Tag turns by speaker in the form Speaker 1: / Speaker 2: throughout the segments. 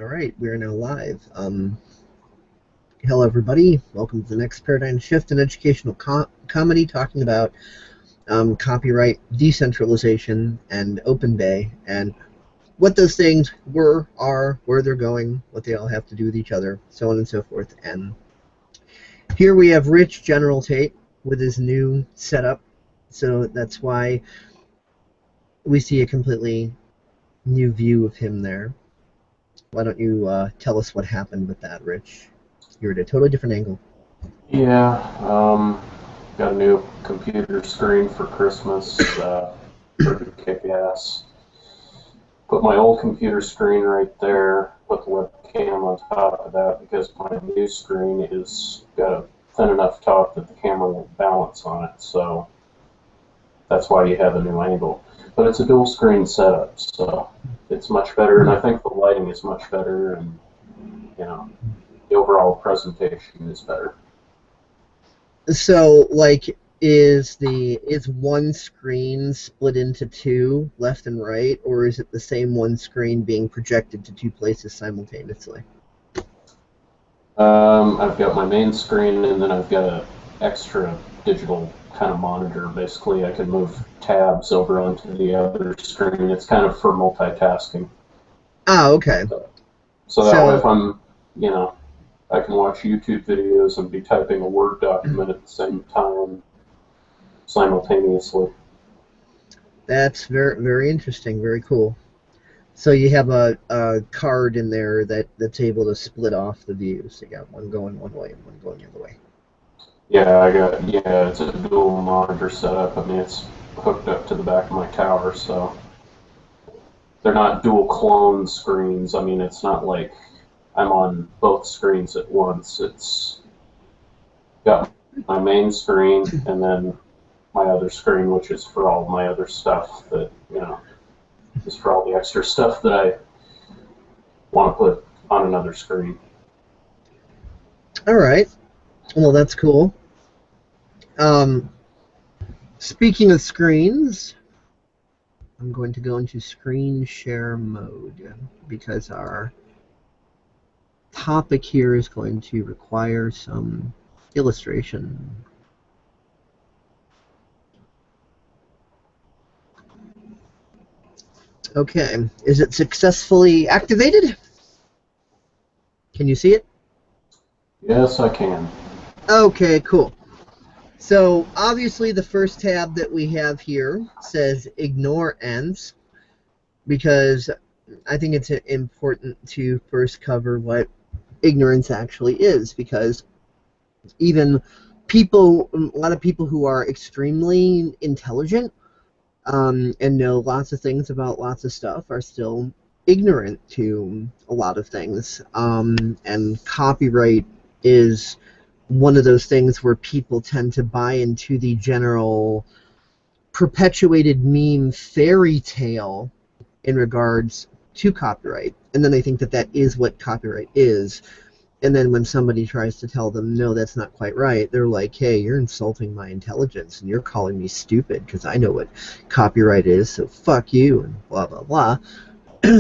Speaker 1: All right, we are now live. Hello, everybody. Welcome to the next paradigm shift in educational comedy, talking about copyright, decentralization, and Openbay, and what those things were, are, where they're going, what they all have to do with each other, so on and so forth. And here we have Rich GeneralTate with his new setup, so that's why we see a completely new view of him there. Why don't you tell us what happened with that, Rich? You're at a totally different angle.
Speaker 2: Yeah, got a new computer screen for Christmas, pretty kick-ass. Put my old computer screen right there, put the webcam on top of that because my new screen is got a thin enough top that the camera won't balance on it, so that's why you have a new angle. But it's a dual screen setup, so it's much better, and I think the lighting is much better, and you know, the overall presentation is better.
Speaker 1: So, like, is one screen split into two, left and right, or is it the same one screen being projected to two places simultaneously?
Speaker 2: I've got my main screen, and then I've got an extra digital kind of monitor. Basically, I can move tabs over onto the other screen. It's kind of for multitasking.
Speaker 1: Ah, okay.
Speaker 2: So that way, if I'm, I can watch YouTube videos and be typing a Word document at the same time, simultaneously.
Speaker 1: That's very, very interesting. Very cool. So you have a card in there that's able to split off the views. So you got one going one way and one going the other way.
Speaker 2: Yeah, it's a dual monitor setup. I mean, it's hooked up to the back of my tower, so they're not dual clone screens. I mean, it's not like I'm on both screens at once. It's got my main screen and then my other screen, which is for all my other stuff that, is for all the extra stuff that I want to put on another screen.
Speaker 1: All right. Well, that's cool. Speaking of screens, I'm going to go into screen share mode because our topic here is going to require some illustration. Okay, is it successfully activated? Can you see it?
Speaker 2: Yes, I can.
Speaker 1: Okay, cool. So obviously the first tab that we have here says ignore ends, because I think it's important to first cover what ignorance actually is, because even people, a lot of people who are extremely intelligent and know lots of things about lots of stuff are still ignorant to a lot of things, and copyright is one of those things where people tend to buy into the general perpetuated meme fairy tale in regards to copyright, and then they think that that is what copyright is, and then when somebody tries to tell them, no, that's not quite right, they're like, hey, you're insulting my intelligence, and you're calling me stupid because I know what copyright is, so fuck you, and blah, blah, blah.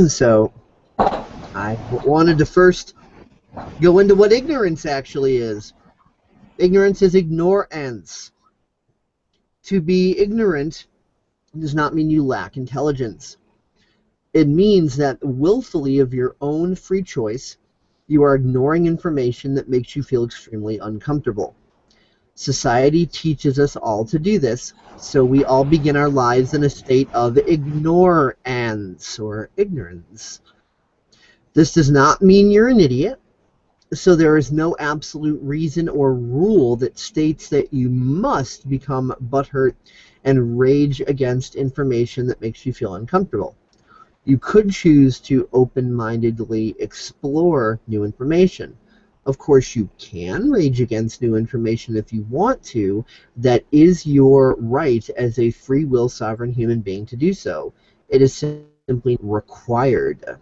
Speaker 1: So I wanted to first go into what ignorance actually is. Ignorance is ignorance. To be ignorant does not mean you lack intelligence. It means that willfully of your own free choice, you are ignoring information that makes you feel extremely uncomfortable. Society teaches us all to do this, so we all begin our lives in a state of ignorance or ignorance. This does not mean you're an idiot. So there is no absolute reason or rule that states that you must become butthurt and rage against information that makes you feel uncomfortable. You could choose to open-mindedly explore new information. Of course, you can rage against new information if you want to. That is your right as a free will sovereign human being to do so. It is simply required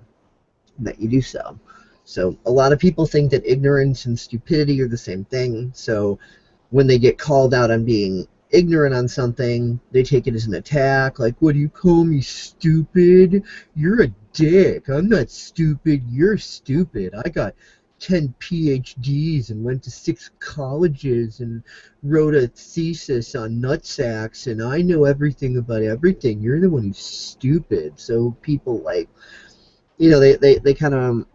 Speaker 1: that you do so. So a lot of people think that ignorance and stupidity are the same thing. So when they get called out on being ignorant on something, they take it as an attack. Like, what do you call me, stupid? You're a dick. I'm not stupid. You're stupid. I got 10 PhDs and went to 6 colleges and wrote a thesis on nutsacks, and I know everything about everything. You're the one who's stupid. So people, like, you know, they kind of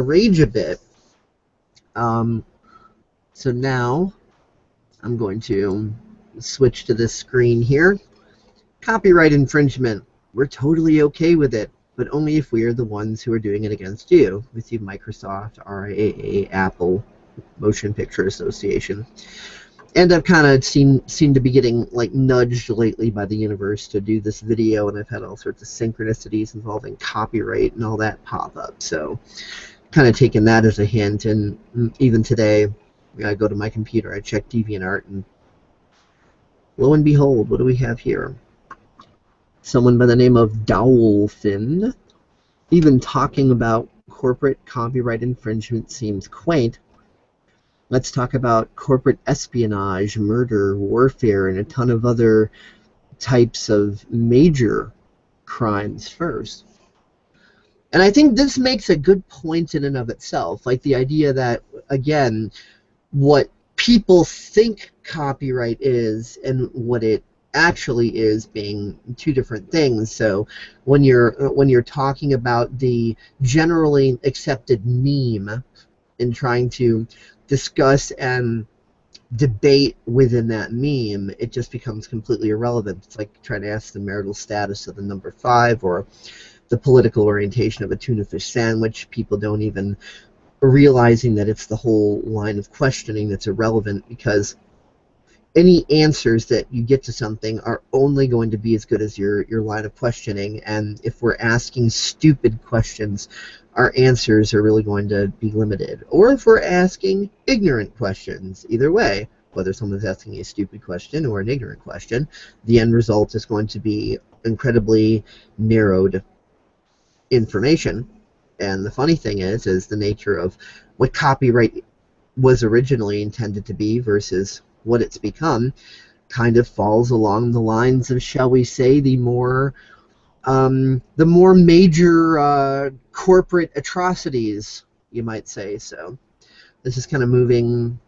Speaker 1: rage a bit. So now I'm going to switch to this screen here. Copyright infringement. We're totally okay with it, but only if we are the ones who are doing it against you. We see Microsoft, RIAA, Apple, Motion Picture Association. And I've kind of seemed to be getting, like, nudged lately by the universe to do this video, and I've had all sorts of synchronicities involving copyright and all that pop up. So kind of taking that as a hint, and even today I go to my computer, I check DeviantArt, and lo and behold, what do we have here? Someone by the name of Dolphin. Even talking about corporate copyright infringement seems quaint. Let's talk about corporate espionage, murder, warfare, and a ton of other types of major crimes first. And I think this makes a good point in and of itself, like the idea that, again, what people think copyright is and what it actually is being two different things. So when you're talking about the generally accepted meme and trying to discuss and debate within that meme, it just becomes completely irrelevant. It's like trying to ask the marital status of the number 5 or the political orientation of a tuna fish sandwich. People don't even realizing that it's the whole line of questioning that's irrelevant, because any answers that you get to something are only going to be as good as your line of questioning. And if we're asking stupid questions, our answers are really going to be limited. Or if we're asking ignorant questions, either way, whether someone's asking a stupid question or an ignorant question, the end result is going to be incredibly narrowed information. And the funny thing is the nature of what copyright was originally intended to be versus what it's become kind of falls along the lines of, shall we say, the more major corporate atrocities, you might say. So this is kind of moving,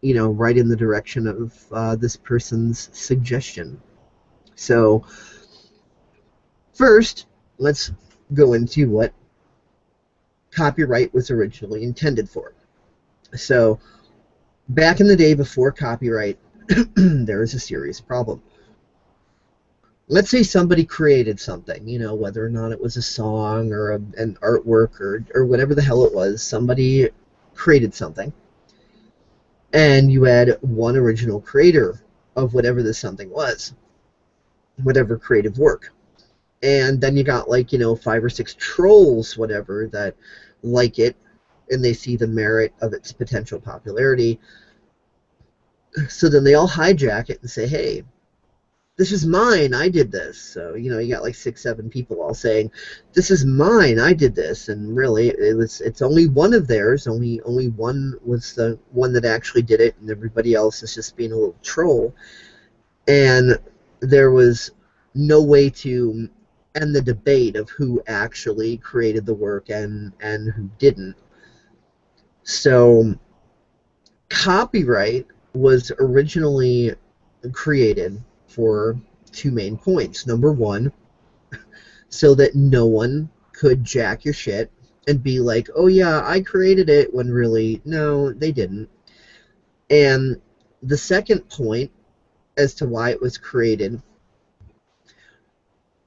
Speaker 1: you know, right in the direction of this person's suggestion. So first, let's go into what copyright was originally intended for. So back in the day before copyright, there was a serious problem. Let's say somebody created something, you know, whether or not it was a song or an artwork or whatever the hell it was. Somebody created something, and you had one original creator of whatever this something was, whatever creative work. And then you got, like, you know, 5 or 6 trolls, whatever, that like it, and they see the merit of its potential popularity. So then they all hijack it and say, hey, this is mine, I did this. So, you know, you got like 6, 7 people all saying, this is mine, I did this. And really, it's only one of theirs. Only one was the one that actually did it, and everybody else is just being a little troll. And there was no way to end the debate of who actually created the work and who didn't. So copyright was originally created for 2 main points. Number 1, so that no one could jack your shit and be like, oh yeah, I created it, when really, no, they didn't. And the second point as to why it was created,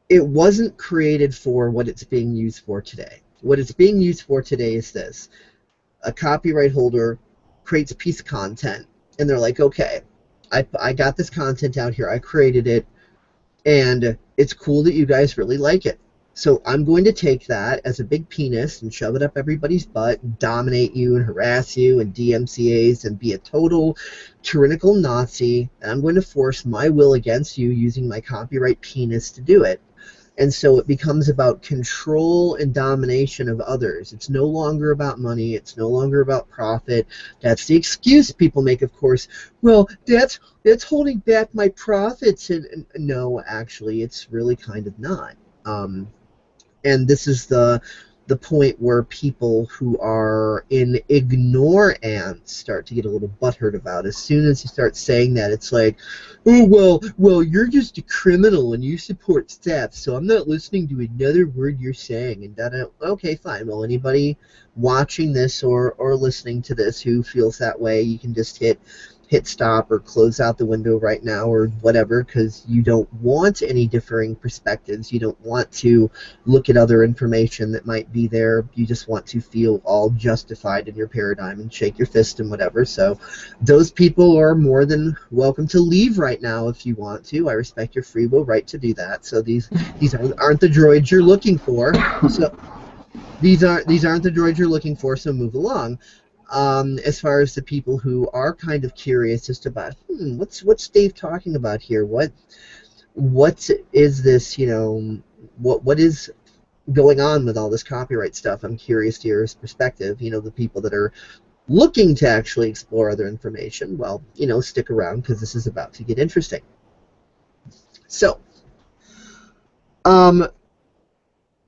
Speaker 1: it wasn't created for what it's being used for today. What it's being used for today is this. A copyright holder creates a piece of content, and they're like, okay, I got this content out here, I created it, and it's cool that you guys really like it. So I'm going to take that as a big penis and shove it up everybody's butt and dominate you and harass you and DMCAs and be a total tyrannical Nazi, and I'm going to force my will against you using my copyright penis to do it. And so it becomes about control and domination of others. It's no longer about money. It's no longer about profit. That's the excuse people make, of course. Well, that's holding back my profits. And no, actually, it's really kind of not. And this is the point where people who are in ignorance start to get a little butthurt about. As soon as you start saying that, it's like, oh, well, you're just a criminal and you support theft, so I'm not listening to another word you're saying. And that, okay, fine. Well, anybody watching this or listening to this who feels that way, you can just hit stop or close out the window right now or whatever, because you don't want any differing perspectives. You don't want to look at other information that might be there. You just want to feel all justified in your paradigm and shake your fist and whatever. So those people are more than welcome to leave right now if you want to. I respect your free will right to do that. So these aren't the droids you're looking for. So these aren't the droids you're looking for, so move along. As far as the people who are kind of curious just about, what's Dave talking about here? What is this, what is going on with all this copyright stuff? I'm curious to your perspective. The people that are looking to actually explore other information, well, stick around because this is about to get interesting. So,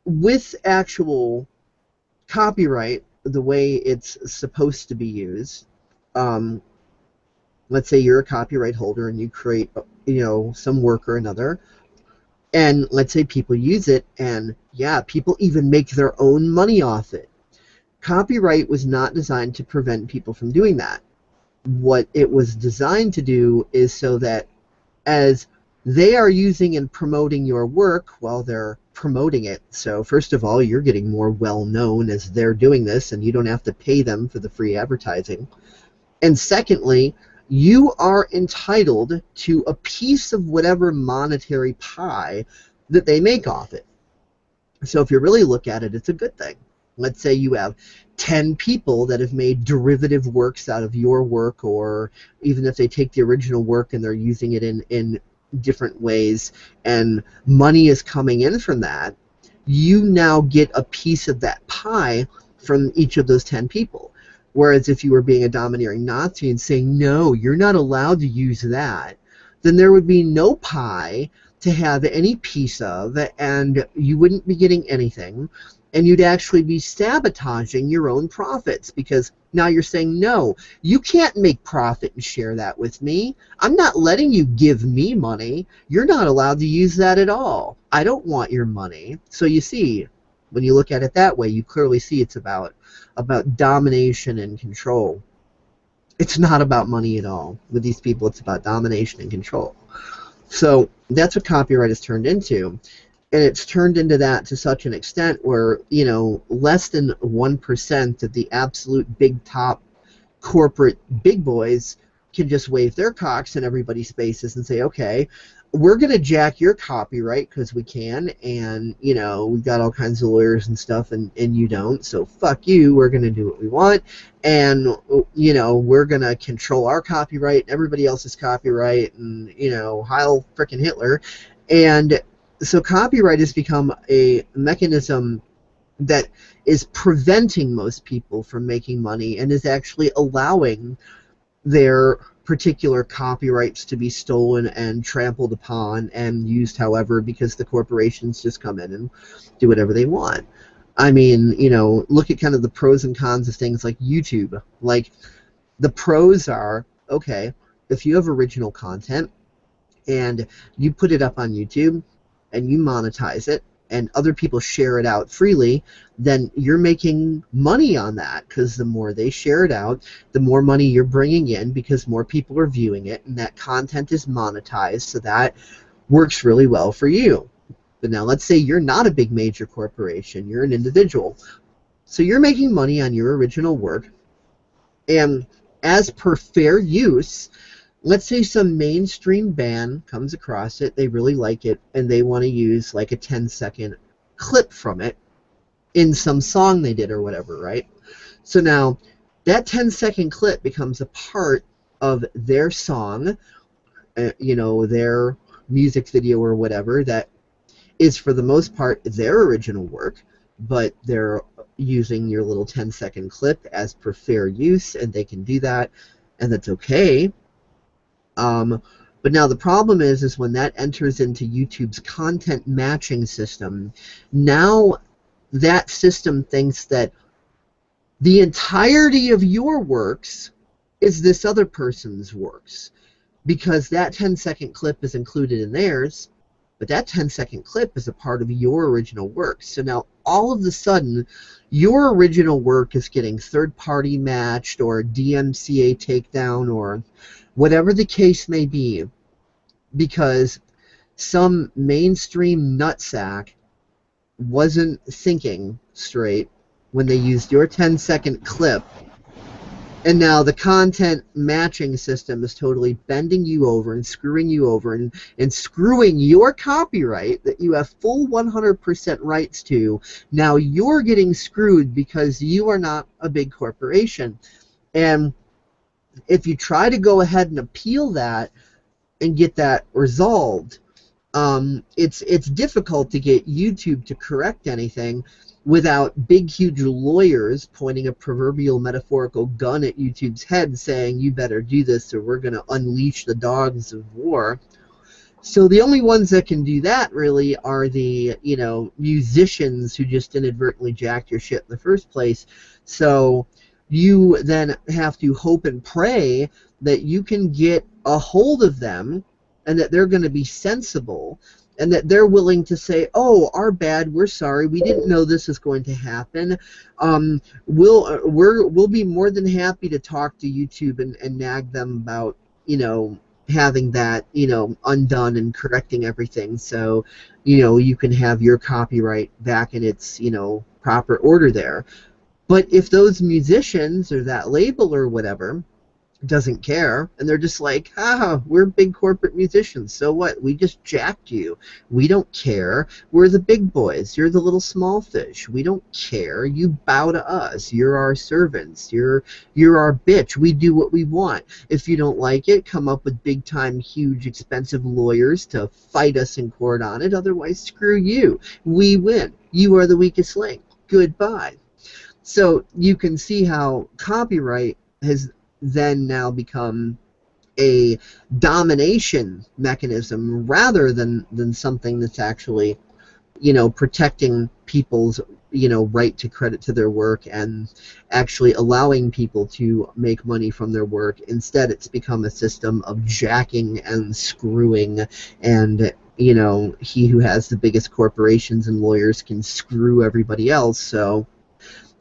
Speaker 1: with actual copyright, the way it's supposed to be used, let's say you're a copyright holder and you create, some work or another, and let's say people use it, and yeah, people even make their own money off it. Copyright was not designed to prevent people from doing that. What it was designed to do is so that as they are using and promoting your work while they're promoting it. So first of all, you're getting more well-known as they're doing this, and you don't have to pay them for the free advertising. And secondly, you are entitled to a piece of whatever monetary pie that they make off it. So if you really look at it, it's a good thing. Let's say you have 10 people that have made derivative works out of your work, or even if they take the original work and they're using it in different ways, and money is coming in from that, you now get a piece of that pie from each of those 10 people. Whereas if you were being a domineering Nazi and saying, no, you're not allowed to use that, then there would be no pie to have any piece of, and you wouldn't be getting anything, and you'd actually be sabotaging your own profits, because now you're saying, no, you can't make profit and share that with me. I'm not letting you give me money. You're not allowed to use that at all. I don't want your money. So you see, when you look at it that way, you clearly see it's about domination and control. It's not about money at all. With these people, it's about domination and control. So that's what copyright has turned into. And it's turned into that to such an extent where, less than 1% of the absolute big top corporate big boys can just wave their cocks in everybody's faces and say, okay, we're going to jack your copyright because we can, and, we've got all kinds of lawyers and stuff, and you don't, so fuck you, we're going to do what we want, and, we're going to control our copyright and everybody else's copyright, and, Heil frickin' Hitler. And so copyright has become a mechanism that is preventing most people from making money and is actually allowing their particular copyrights to be stolen and trampled upon and used however, because the corporations just come in and do whatever they want. I mean, look at kind of the pros and cons of things like YouTube. Like, the pros are, okay, if you have original content and you put it up on YouTube and you monetize it, and other people share it out freely, then you're making money on that, because the more they share it out, the more money you're bringing in, because more people are viewing it, and that content is monetized, so that works really well for you. But now let's say you're not a big major corporation, you're an individual. So you're making money on your original work, and as per fair use, let's say some mainstream band comes across it, they really like it, and they want to use like a 10-second clip from it in some song they did or whatever, right? So now that 10-second clip becomes a part of their song, their music video or whatever, that is for the most part their original work, but they're using your little 10-second clip as per fair use, and they can do that, and that's okay. But now the problem is when that enters into YouTube's content matching system, now that system thinks that the entirety of your works is this other person's works, because that 10-second clip is included in theirs, but that 10-second clip is a part of your original work. So now all of a sudden, your original work is getting third-party matched or DMCA takedown or whatever the case may be, because some mainstream nutsack wasn't thinking straight when they used your 10-second clip, and now the content matching system is totally bending you over and screwing you over and screwing your copyright that you have full 100% rights to. Now you're getting screwed because you are not a big corporation. And if you try to go ahead and appeal that and get that resolved, it's difficult to get YouTube to correct anything without big, huge lawyers pointing a proverbial metaphorical gun at YouTube's head saying, you better do this or we're going to unleash the dogs of war. So the only ones that can do that really are the, musicians who just inadvertently jacked your shit in the first place. So you then have to hope and pray that you can get a hold of them and that they're going to be sensible and that they're willing to say, oh, our bad, we're sorry, we didn't know this was going to happen. We'll be more than happy to talk to YouTube and nag them about, having that, undone and correcting everything so, you can have your copyright back in its, proper order there. But if those musicians or that label or whatever doesn't care, and they're just like, we're big corporate musicians, so what? We just jacked you. We don't care. We're the big boys. You're the little small fish. We don't care. You bow to us. You're our servants. You're our bitch. We do what we want. If you don't like it, come up with big-time, huge, expensive lawyers to fight us in court on it. Otherwise, screw you. We win. You are the weakest link. Goodbye. So you can see how copyright has then now become a domination mechanism rather than something that's actually, protecting people's, right to credit to their work and actually allowing people to make money from their work. Instead, it's become a system of jacking and screwing, and he who has the biggest corporations and lawyers can screw everybody else. So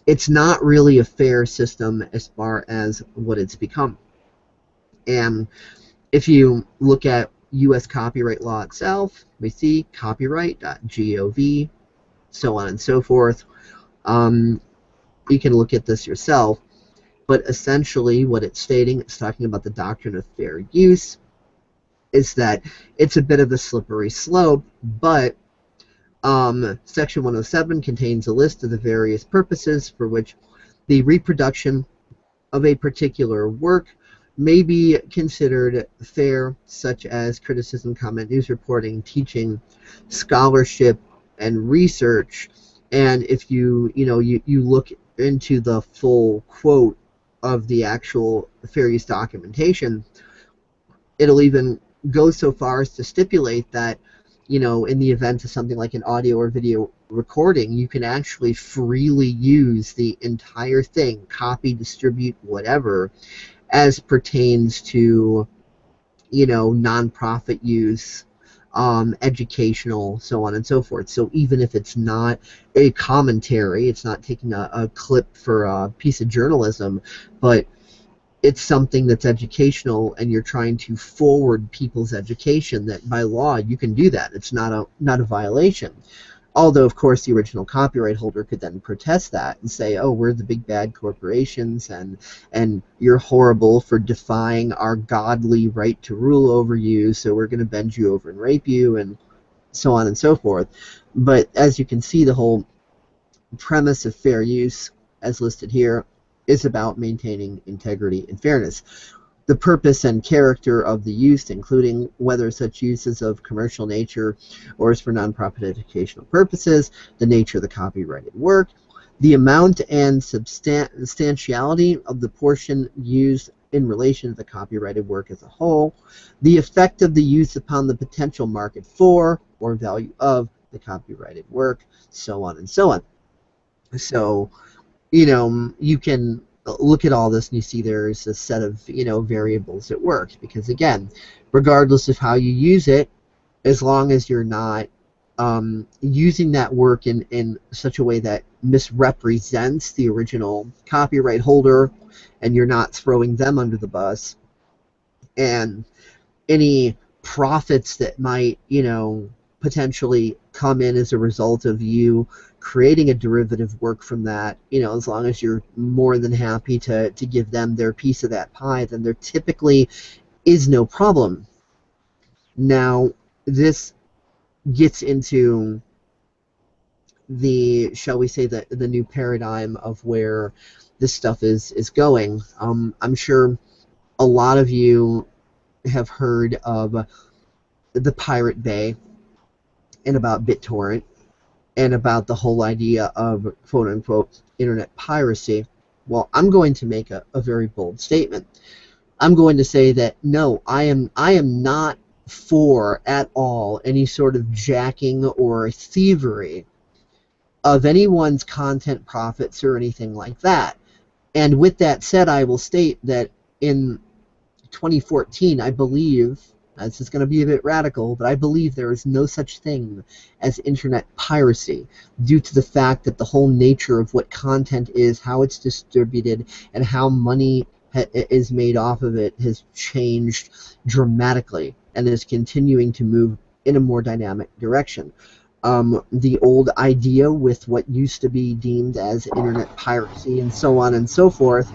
Speaker 1: it's not really a fair system as far as what it's become. And if you look at U.S. copyright law itself, we see copyright.gov, so on and so forth. You can look at this yourself, but essentially what it's stating, it's talking about the doctrine of fair use, is that it's a bit of a slippery slope, but Section 107 contains a list of the various purposes for which the reproduction of a particular work may be considered fair, such as criticism, comment, news reporting, teaching, scholarship, and research. And if you look into the full quote of the actual fair use documentation, it'll even go so far as to stipulate that in the event of something like an audio or video recording, you can actually freely use the entire thing, copy, distribute, whatever, as pertains to, nonprofit use, educational, so on and so forth. So even if it's not a commentary, it's not taking a clip for a piece of journalism, but it's something that's educational and you're trying to forward people's education, that by law you can do that. It's not a violation. Although, of course, the original copyright holder could then protest that and say, oh, we're the big bad corporations and you're horrible for defying our godly right to rule over you, so we're going to bend you over and rape you, and so on and so forth. But as you can see, the whole premise of fair use, as listed here, is about maintaining integrity and fairness. The purpose and character of the use, including whether such use is of commercial nature or is for nonprofit educational purposes, the nature of the copyrighted work, the amount and substantiality of the portion used in relation to the copyrighted work as a whole, the effect of the use upon the potential market for or value of the copyrighted work, so on and so on. So, you can look at all this and you see there's a set of, variables at work, because again, regardless of how you use it, as long as you're not using that work in such a way that misrepresents the original copyright holder, and you're not throwing them under the bus, and any profits that might, potentially come in as a result of you creating a derivative work from that, as long as you're more than happy to give them their piece of that pie, then there typically is no problem. Now, this gets into the, shall we say, the new paradigm of where this stuff is going. I'm sure a lot of you have heard of the Pirate Bay and about BitTorrent and about the whole idea of quote-unquote internet piracy. Well, I'm going to make a very bold statement. I'm going to say that no, I am not for at all any sort of jacking or thievery of anyone's content profits or anything like that. And with that said, I will state that in 2014, I believe, this is going to be a bit radical, but I believe there is no such thing as internet piracy, due to the fact that the whole nature of what content is, how it's distributed, and how money is made off of it has changed dramatically and is continuing to move in a more dynamic direction. The old idea with what used to be deemed as internet piracy and so on and so forth.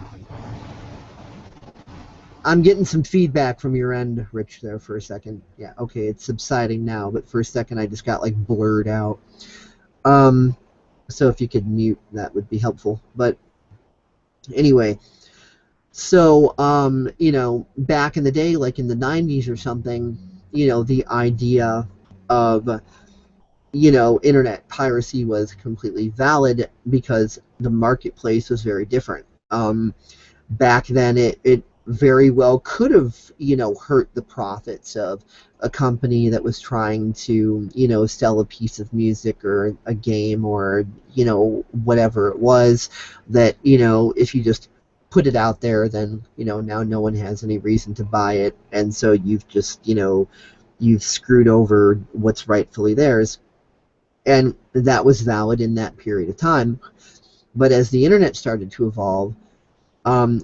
Speaker 1: I'm getting some feedback from your end, Rich, there for a second. Yeah, okay, it's subsiding now, but for a second I just got like blurred out. So if you could mute, that would be helpful. But anyway, so back in the day, like in the 90s or something, the idea of internet piracy was completely valid because the marketplace was very different. Back then, it very well could have, hurt the profits of a company that was trying to, sell a piece of music or a game or, whatever it was, that, if you just put it out there, then, now no one has any reason to buy it, and so you've just, you've screwed over what's rightfully theirs. And that was valid in that period of time. But as the internet started to evolve,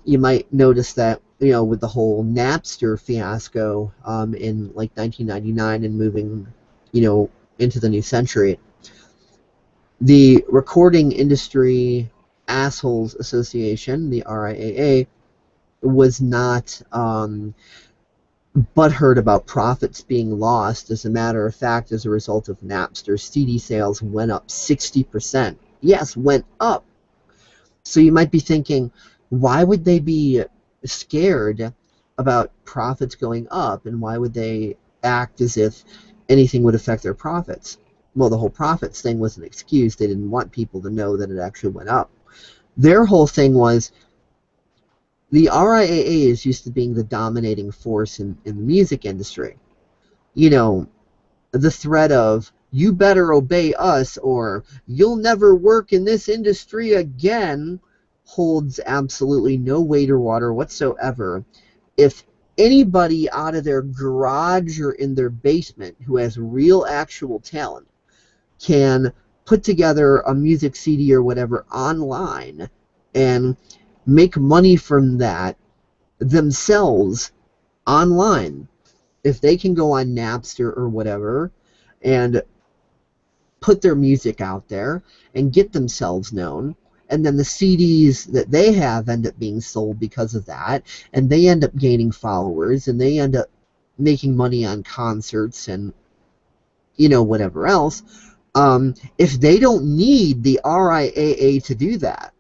Speaker 1: you might notice that, with the whole Napster fiasco in like 1999 and moving, into the new century, the Recording Industry Assholes Association, the RIAA, was not butthurt about profits being lost. As a matter of fact, as a result of Napster, CD sales went up 60%. Yes, went up. So you might be thinking, why would they be scared about profits going up, and why would they act as if anything would affect their profits? Well, the whole profits thing was an excuse. They didn't want people to know that it actually went up. Their whole thing was, the RIAA is used to being the dominating force in the music industry. The threat of, you better obey us or you'll never work in this industry again, holds absolutely no weight or water whatsoever if anybody out of their garage or in their basement who has real actual talent can put together a music CD or whatever online and make money from that themselves online. If they can go on Napster or whatever and put their music out there and get themselves known, and then the CDs that they have end up being sold because of that, and they end up gaining followers, and they end up making money on concerts and whatever else, if they don't need the RIAA to do that,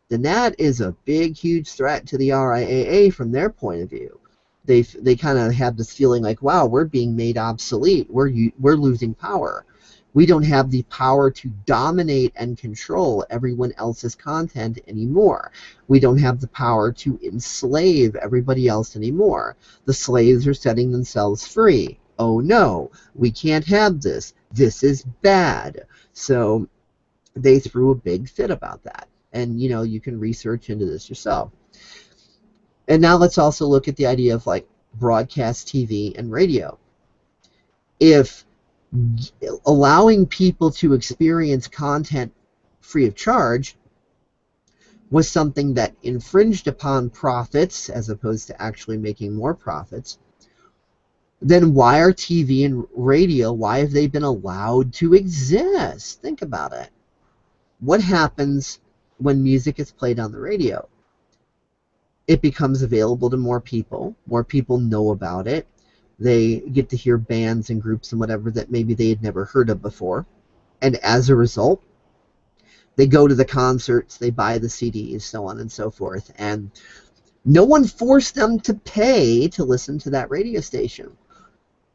Speaker 1: then that is a big, huge threat to the RIAA from their point of view. They kind of have this feeling like, wow, we're being made obsolete. We're losing power. We don't have the power to dominate and control everyone else's content anymore. We don't have the power to enslave everybody else anymore. The slaves are setting themselves free. Oh no, we can't have this. This is bad. So they threw a big fit about that. And, you know, you can research into this yourself. And now let's also look at the idea of like broadcast TV and radio. If allowing people to experience content free of charge was something that infringed upon profits as opposed to actually making more profits, then why are TV and radio, why have they been allowed to exist? Think about it. What happens when music is played on the radio? It becomes available to more people know about it, they get to hear bands and groups and whatever that maybe they had never heard of before, and as a result, they go to the concerts, they buy the CDs, so on and so forth, and no one forced them to pay to listen to that radio station.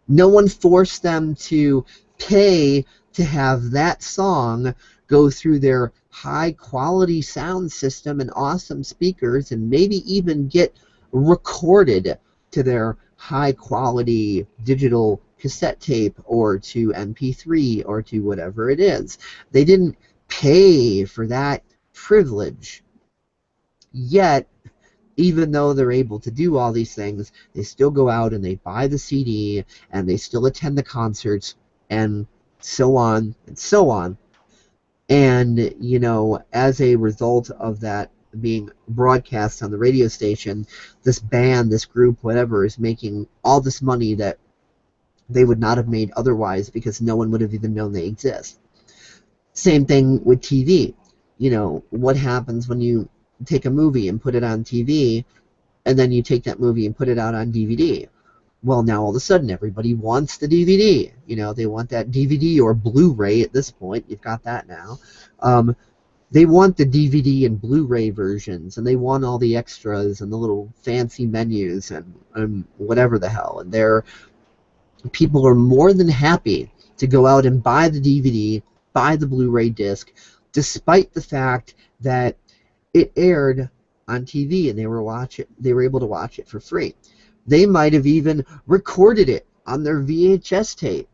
Speaker 1: No one forced them to pay to have that song go through their high-quality sound system and awesome speakers and maybe even get recorded to their high-quality digital cassette tape or to MP3 or to whatever it is. They didn't pay for that privilege. Yet, even though they're able to do all these things, they still go out and they buy the CD and they still attend the concerts and so on and so on. And, you know, as a result of that being broadcast on the radio station, this band, this group, whatever, is making all this money that they would not have made otherwise because no one would have even known they exist. Same thing with TV. You know, what happens when you take a movie and put it on TV, and then you take that movie and put it out on DVD? Well, now all of a sudden everybody wants the DVD. You know, they want that DVD or Blu-ray at this point. You've got that now. They want the DVD and Blu-ray versions, and they want all the extras and the little fancy menus and whatever the hell. And people are more than happy to go out and buy the DVD, buy the Blu-ray disc, despite the fact that it aired on TV and they were able to watch it for free. They might have even recorded it on their VHS tape.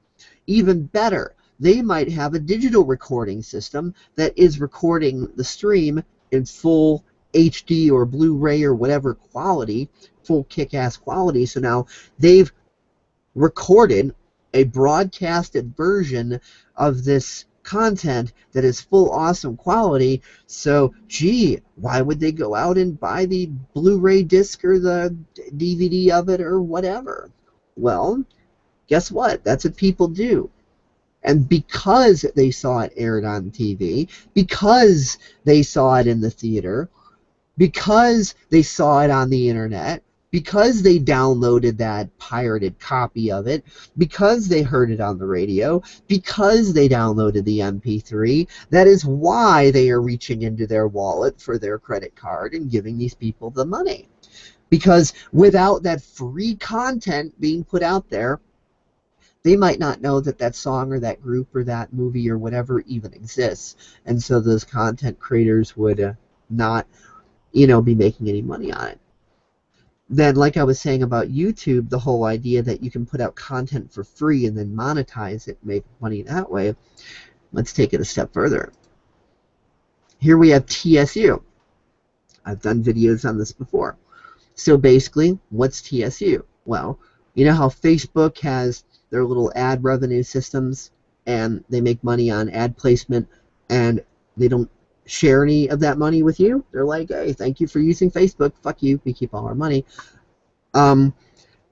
Speaker 1: Even better, they might have a digital recording system that is recording the stream in full HD or Blu-ray or whatever quality, full kick-ass quality. So now they've recorded a broadcasted version of this content that is full awesome quality. So gee, why would they go out and buy the Blu-ray disc or the DVD of it or whatever? Well, guess what? That's what people do. And because they saw it aired on TV, because they saw it in the theater, because they saw it on the internet, because they downloaded that pirated copy of it, because they heard it on the radio, because they downloaded the MP3, that is why they are reaching into their wallet for their credit card and giving these people the money. Because without that free content being put out there, they might not know that that song or that group or that movie or whatever even exists. And so those content creators would not, you know, be making any money on it. Then, like I was saying about YouTube, the whole idea that you can put out content for free and then monetize it, make money that way, let's take it a step further. Here we have TSU. I've done videos on this before. So basically, what's TSU? Well, you know how Facebook has their little ad revenue systems and they make money on ad placement and they don't share any of that money with you? They're like, hey, thank you for using Facebook. Fuck you. We keep all our money.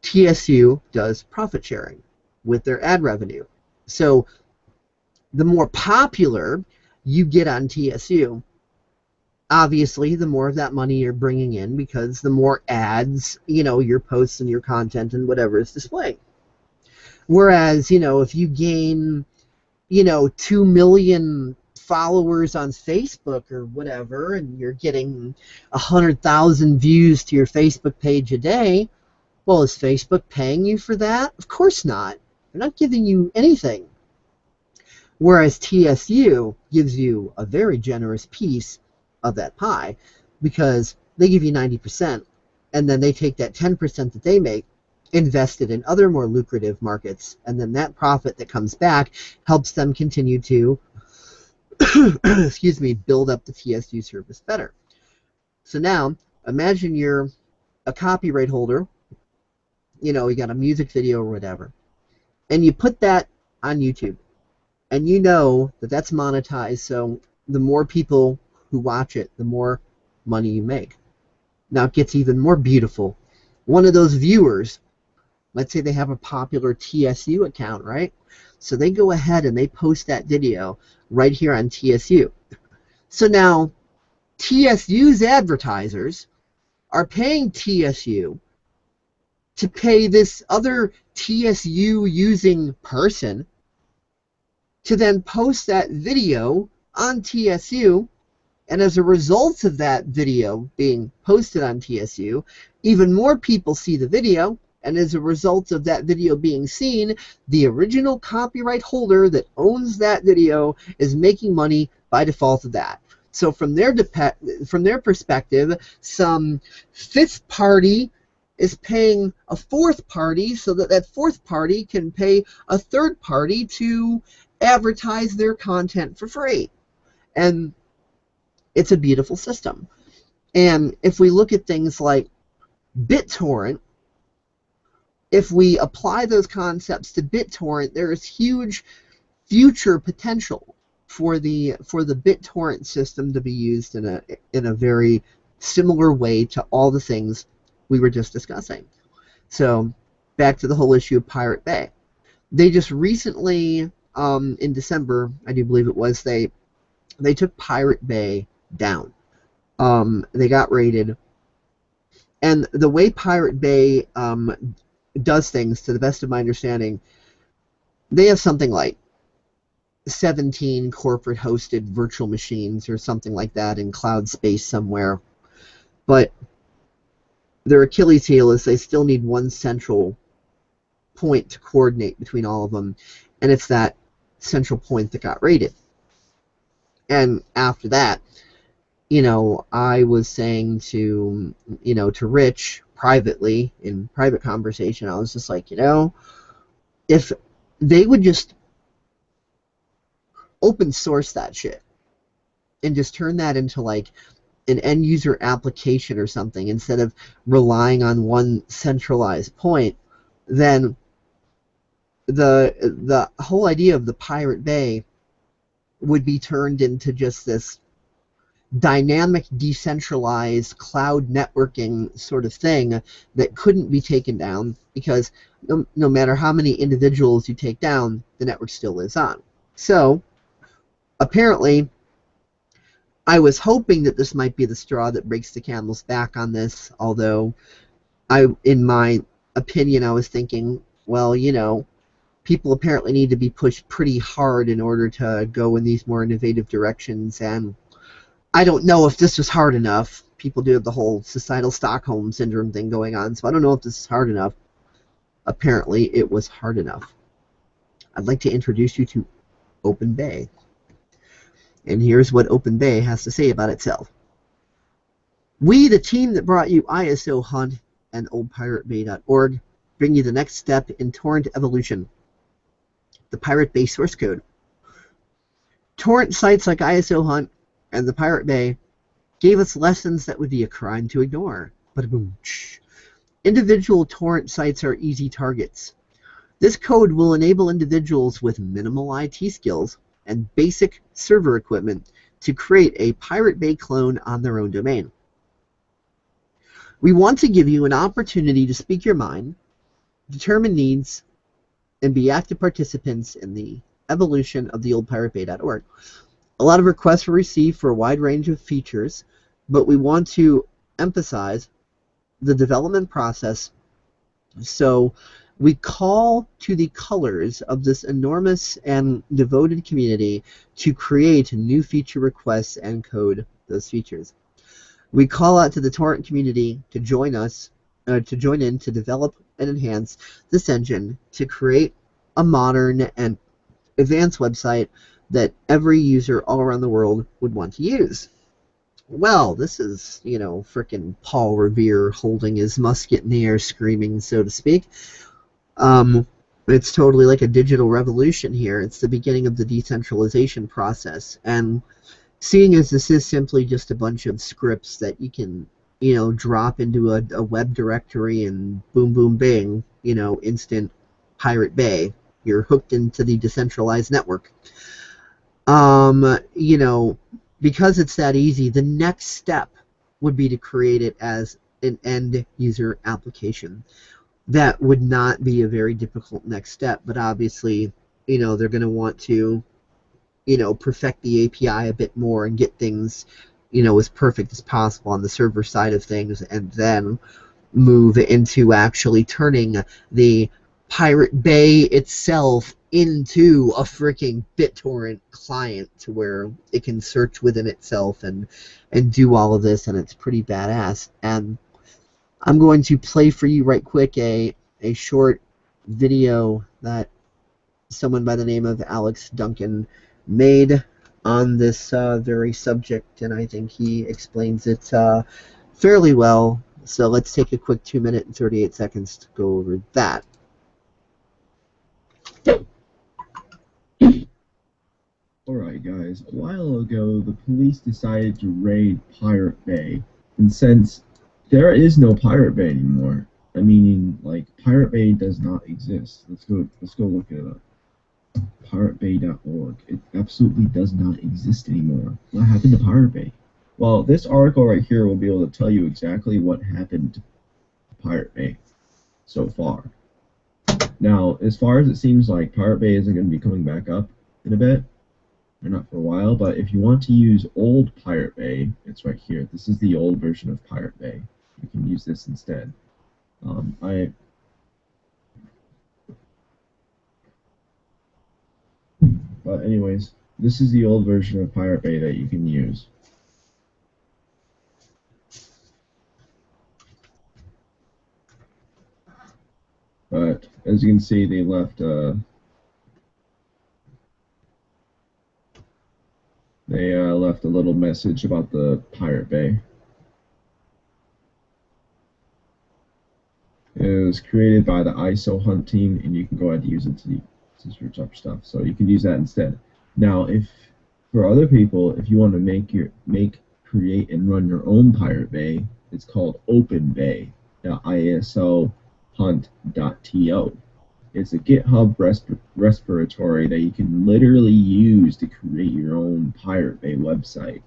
Speaker 1: TSU does profit sharing with their ad revenue. So the more popular you get on TSU, obviously the more of that money you're bringing in, because the more ads, you know, your posts and your content and whatever is displaying. Whereas, you know, if you gain, you know, 2 million followers on Facebook or whatever, and you're getting 100,000 views to your Facebook page a day, well, is Facebook paying you for that? Of course not. They're not giving you anything. Whereas TSU gives you a very generous piece of that pie because they give you 90%, and then they take that 10% that they make, invest it in other more lucrative markets, and then that profit that comes back helps them continue to excuse me, build up the TSU service better. So now, imagine you're a copyright holder, you got a music video or whatever, and you put that on YouTube, and you know that that's monetized, so the more people who watch it, the more money you make. Now it gets even more beautiful. One of those viewers, let's say they have a popular TSU account, right? So they go ahead and they post that video right here on TSU. So now TSU's advertisers are paying TSU to pay this other TSU using person to then post that video on TSU, and as a result of that video being posted on TSU, even more people see the video, and as a result of that video being seen, the original copyright holder that owns that video is making money by default of that. So from their perspective, some fifth party is paying a fourth party so that that fourth party can pay a third party to advertise their content for free. And it's a beautiful system. And if we look at things like BitTorrent, if we apply those concepts to BitTorrent, there is huge future potential for the BitTorrent system to be used in a very similar way to all the things we were just discussing. So back to the whole issue of Pirate Bay. They just recently, in December, I do believe it was, they took Pirate Bay down. They got raided. And the way Pirate Bay does things, to the best of my understanding, they have something like 17 corporate hosted virtual machines or something like that in cloud space somewhere. But their Achilles heel is they still need one central point to coordinate between all of them, and it's that central point that got raided. And after that, I was saying to Rich privately, in private conversation, I was just like, if they would just open source that shit and just turn that into like an end user application or something instead of relying on one centralized point, then the whole idea of the Pirate Bay would be turned into just this dynamic, decentralized cloud networking sort of thing that couldn't be taken down, because no matter how many individuals you take down, the network still lives on. So apparently, I was hoping that this might be the straw that breaks the camel's back on this, although in my opinion, I was thinking, well, people apparently need to be pushed pretty hard in order to go in these more innovative directions, and I don't know if this was hard enough. People do have the whole societal Stockholm syndrome thing going on, so I don't know if this is hard enough. Apparently, it was hard enough. I'd like to introduce you to Openbay. And here's what Openbay has to say about itself. We, the team that brought you ISO Hunt and oldpiratebay.org, bring you the next step in torrent evolution, the Pirate Bay source code. Torrent sites like ISO Hunt and the Pirate Bay gave us lessons that would be a crime to ignore. But boom, individual torrent sites are easy targets. This code will enable individuals with minimal IT skills and basic server equipment to create a Pirate Bay clone on their own domain. We want to give you an opportunity to speak your mind, determine needs, and be active participants in the evolution of the oldpiratebay.org. A lot of requests were received for a wide range of features, but we want to emphasize the development process. So we call to the colors of this enormous and devoted community to create new feature requests and code those features. We call out to the torrent community to join us, to join in to develop and enhance this engine to create a modern and advanced website that every user all around the world would want to use. Well, this is, you know, frickin' Paul Revere holding his musket in the air screaming, so to speak. It's totally like a digital revolution here. It's the beginning of the decentralization process. And seeing as this is simply just a bunch of scripts that you can, you know, drop into a web directory and boom, boom, bing, you know, instant Pirate Bay. You're hooked into the decentralized network. You know, because it's that easy, the next step would be to create it as an end user application. That would not be a very difficult next step, but obviously, you know, they're going to want to, you know, perfect the API a bit more and get things, you know, as perfect as possible on the server side of things, and then move into actually turning the Pirate Bay itself into a freaking BitTorrent client to where it can search within itself and do all of this, and it's pretty badass. And I'm going to play for you right quick a short video that someone by the name of Alex Duncan made on this very subject, and I think he explains it fairly well. So let's take a quick 2 minute and 38 seconds to go over that.
Speaker 3: Alright guys, a while ago the police decided to raid Pirate Bay, and since there is no Pirate Bay anymore, I mean, like, Pirate Bay does not exist. Let's go look it up. piratebay.org. It absolutely does not exist anymore. What happened to Pirate Bay? Well, this article right here will be able to tell you exactly what happened to Pirate Bay so far. Now, as far as it seems like Pirate Bay isn't going to be coming back up in a bit, or not for a while, but if you want to use old Pirate Bay, it's right here. This is the old version of Pirate Bay. You can use this instead. But anyways, this is the old version of Pirate Bay that you can use. But as you can see, they left a little message about the Pirate Bay. It was created by the ISO Hunt team, and you can go ahead and use it to search up stuff. So you can use that instead. Now, if for other people, if you want to create and run your own Pirate Bay, it's called Openbay.isohunt.to. It's a GitHub repository that you can literally use to create your own Pirate Bay website.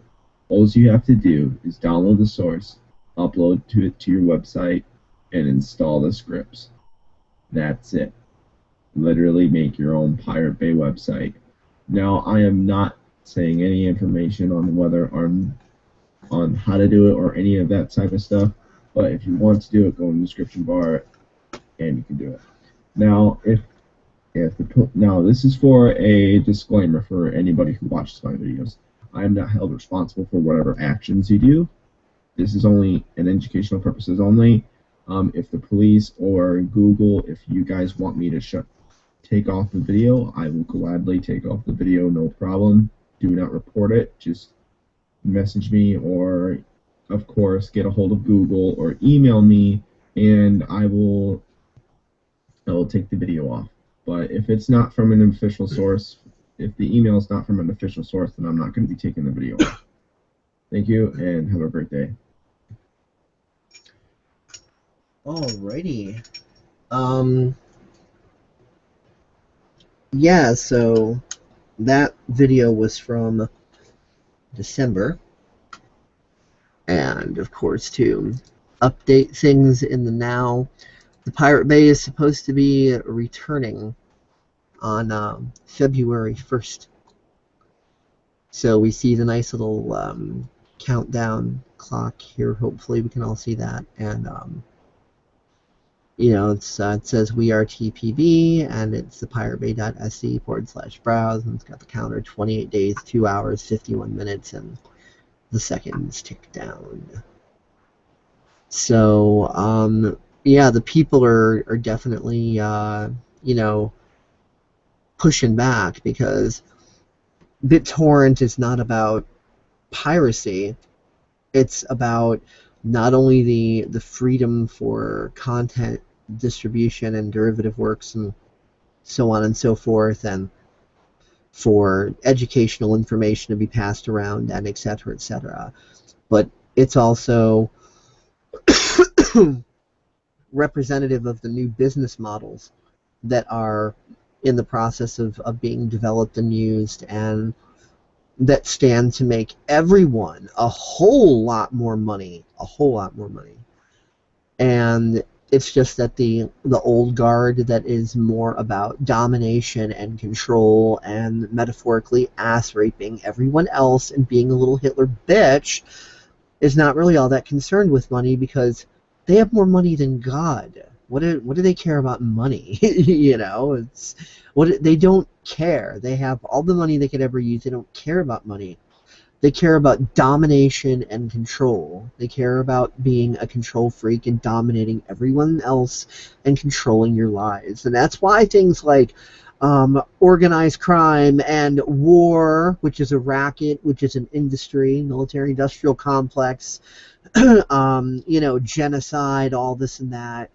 Speaker 3: All you have to do is download the source, upload it to your website, and install the scripts. That's it. Literally make your own Pirate Bay website. Now, I am not saying any information on on how to do it or any of that type of stuff, but if you want to do it, go in the description bar and you can do it. Now, now this is for a disclaimer for anybody who watches my videos. I am not held responsible for whatever actions you do. This is only an educational purposes only. If the police or Google, if you guys want me to take off the video, I will gladly take off the video, no problem. Do not report it. Just message me, or of course get a hold of Google or email me, and I will take the video off. But if it's not from an official source, if the email is not from an official source, then I'm not going to be taking the video off. Thank you, and have a great day.
Speaker 1: Alrighty. Yeah, so that video was from December. And, of course, to update things in the now, the Pirate Bay is supposed to be returning on February 1st. So we see the nice little countdown clock here. Hopefully we can all see that. And, you know, it says we are TPB, and it's the piratebay.se/browse, and it's got the counter 28 days, 2 hours, 51 minutes, and the seconds tick down. So, yeah, the people are definitely, you know, pushing back, because BitTorrent is not about piracy. It's about not only the freedom for content distribution and derivative works and so on and so forth, and for educational information to be passed around, and etc., but it's also representative of the new business models that are in the process of being developed and used, and that stand to make everyone a whole lot more money, And it's just that the old guard that is more about domination and control and metaphorically ass raping everyone else and being a little Hitler bitch is not really all that concerned with money, because they have more money than God. What do they care about money? You know, they don't care. They have all the money they could ever use. They don't care about money. They care about domination and control. They care about being a control freak and dominating everyone else and controlling your lives. And that's why things like organized crime and war, which is a racket, which is an industry, military-industrial complex, you know, genocide, all this and that.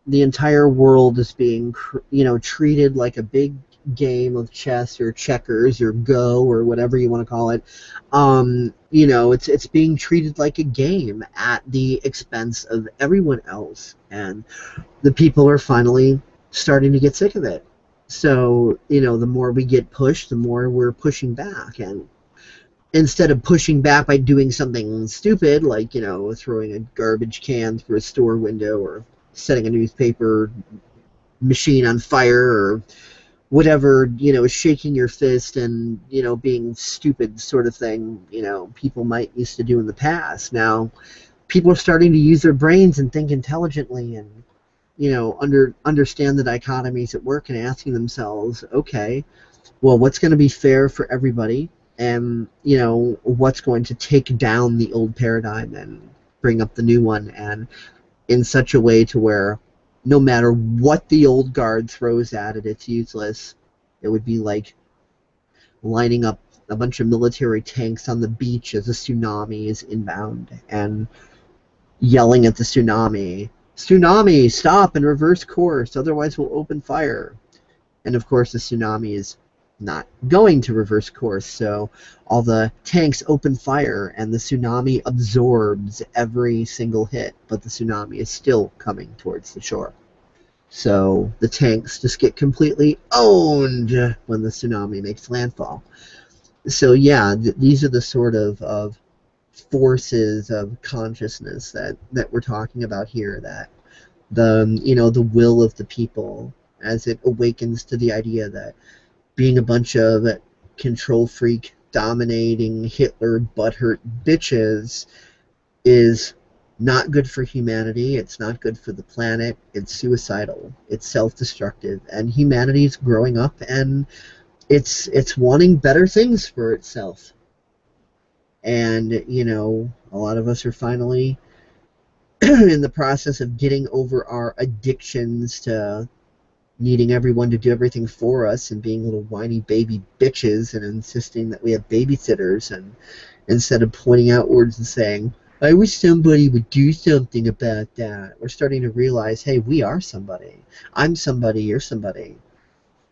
Speaker 1: The entire world is being, you know, treated like a big game of chess or checkers or Go or whatever you want to call it. You know, it's being treated like a game at the expense of everyone else, and the people are finally starting to get sick of it. So, you know, the more we get pushed, the more we're pushing back, and instead of pushing back by doing something stupid like, you know, throwing a garbage can through a store window or setting a newspaper machine on fire or whatever, you know, shaking your fist and, you know, being stupid sort of thing, you know, people might used to do in the past. Now, people are starting to use their brains and think intelligently and, you know, understand the dichotomies at work and asking themselves, okay, well, what's going to be fair for everybody? And, you know, what's going to take down the old paradigm and bring up the new one, and in such a way to where no matter what the old guard throws at it, it's useless. It would be like lining up a bunch of military tanks on the beach as a tsunami is inbound and yelling at the tsunami, "Tsunami, stop and reverse course, otherwise we'll open fire." And of course the tsunami is not going to reverse course, so all the tanks open fire and the tsunami absorbs every single hit, but the tsunami is still coming towards the shore. So the tanks just get completely owned when the tsunami makes landfall. So yeah, these are the sort of forces of consciousness that we're talking about here, that the will of the people, as it awakens to the idea that being a bunch of control freak, dominating Hitler butthurt bitches is not good for humanity. It's not good for the planet. It's suicidal. It's self-destructive. And humanity is growing up, and it's wanting better things for itself. And, you know, a lot of us are finally in the process of getting over our addictions to needing everyone to do everything for us and being little whiny baby bitches and insisting that we have babysitters, and instead of pointing outwards and saying, "I wish somebody would do something about that," we're starting to realize, hey, we are somebody. I'm somebody, you're somebody.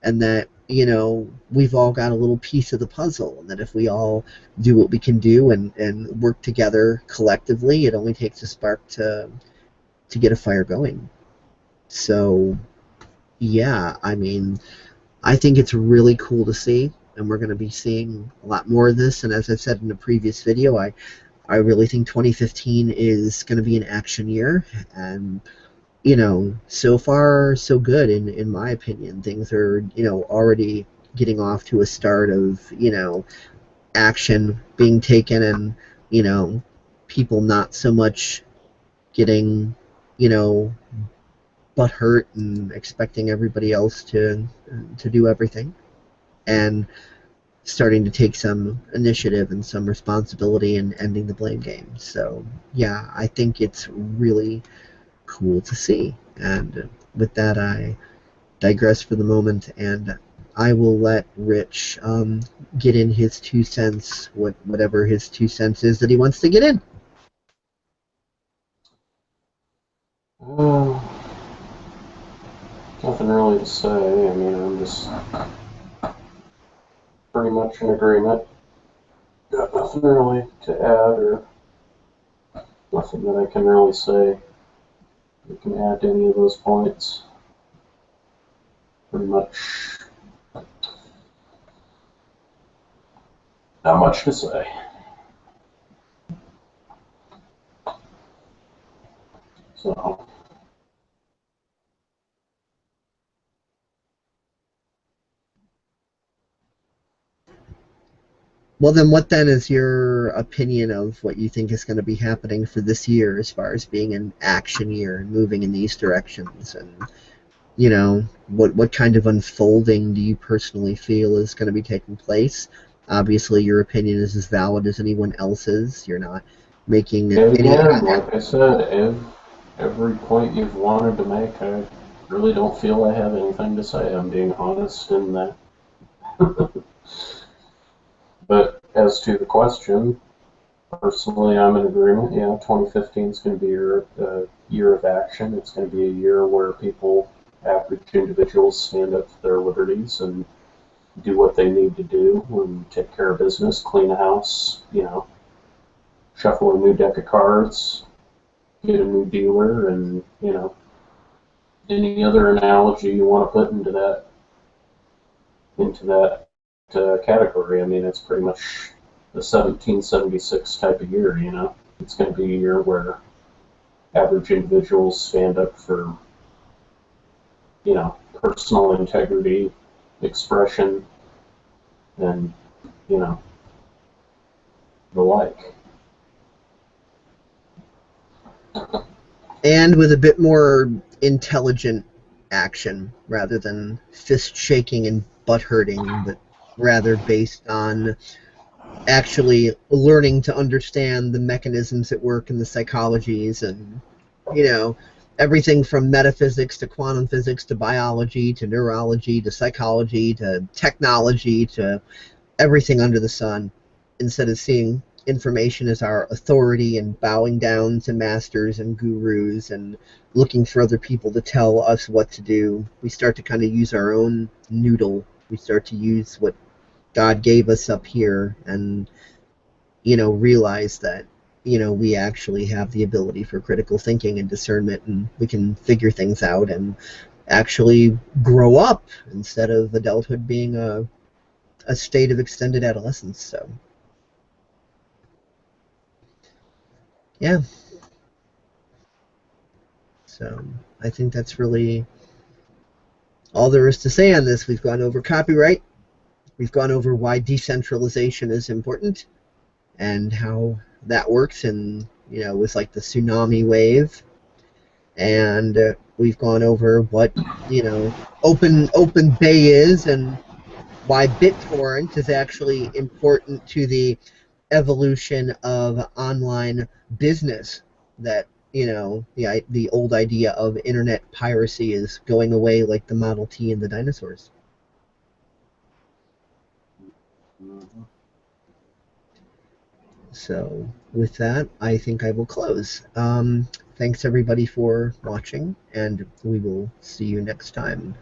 Speaker 1: And that, you know, we've all got a little piece of the puzzle, and that if we all do what we can do and work together collectively, it only takes a spark to get a fire going. So yeah, I mean, I think it's really cool to see, and we're going to be seeing a lot more of this. And as I said in a previous video, I really think 2015 is going to be an action year, and, you know, so far so good in my opinion. Things are, you know, already getting off to a start of, you know, action being taken, and, you know, people not so much getting, you know, butt hurt and expecting everybody else to do everything, and starting to take some initiative and some responsibility in ending the blame game. So yeah, I think it's really cool to see. And with that, I digress for the moment, and I will let Rich get in his 2 cents, whatever his 2 cents is that he wants to get in.
Speaker 2: Nothing really to say. I mean, I'm just pretty much in agreement. Got nothing really to add, or nothing that I can really say that can add to any of those points. Pretty much not much to say. So,
Speaker 1: Well, then what then is your opinion of what you think is going to be happening for this year as far as being an action year and moving in these directions? And, you know, what kind of unfolding do you personally feel is going to be taking place? Obviously, your opinion is as valid as anyone else's. You're not making
Speaker 2: and
Speaker 1: any...
Speaker 2: again, like I said, every point you've wanted to make, I really don't feel I have anything to say. I'm being honest in that. But as to the question, personally, I'm in agreement. Yeah, 2015 is going to be a year of action. It's going to be a year where people, average individuals, stand up for their liberties and do what they need to do and take care of business, clean a house, shuffle a new deck of cards, get a new dealer, and, any other analogy you want to put into that category. I mean, it's pretty much the 1776 type of year, It's going to be a year where average individuals stand up for, personal integrity, expression, and, the like.
Speaker 1: And with a bit more intelligent action rather than fist shaking and butt hurting, but rather based on actually learning to understand the mechanisms at work and the psychologies and, everything from metaphysics to quantum physics to biology to neurology to psychology to technology to everything under the sun, instead of seeing information as our authority and bowing down to masters and gurus and looking for other people to tell us what to do. We start to kind of use our own noodle. We start to use what God gave us up here and, realize that, we actually have the ability for critical thinking and discernment, and we can figure things out and actually grow up instead of adulthood being a state of extended adolescence. So, yeah. So, I think that's really all there is to say on this. We've gone over copyright. We've gone over why decentralization is important and how that works, and with like the tsunami wave. And we've gone over what Openbay is and why BitTorrent is actually important to the evolution of online business. That the old idea of internet piracy is going away like the Model T and the dinosaurs.
Speaker 2: Mm-hmm.
Speaker 1: So with that, I think I will close. Thanks everybody for watching, and we will see you next time.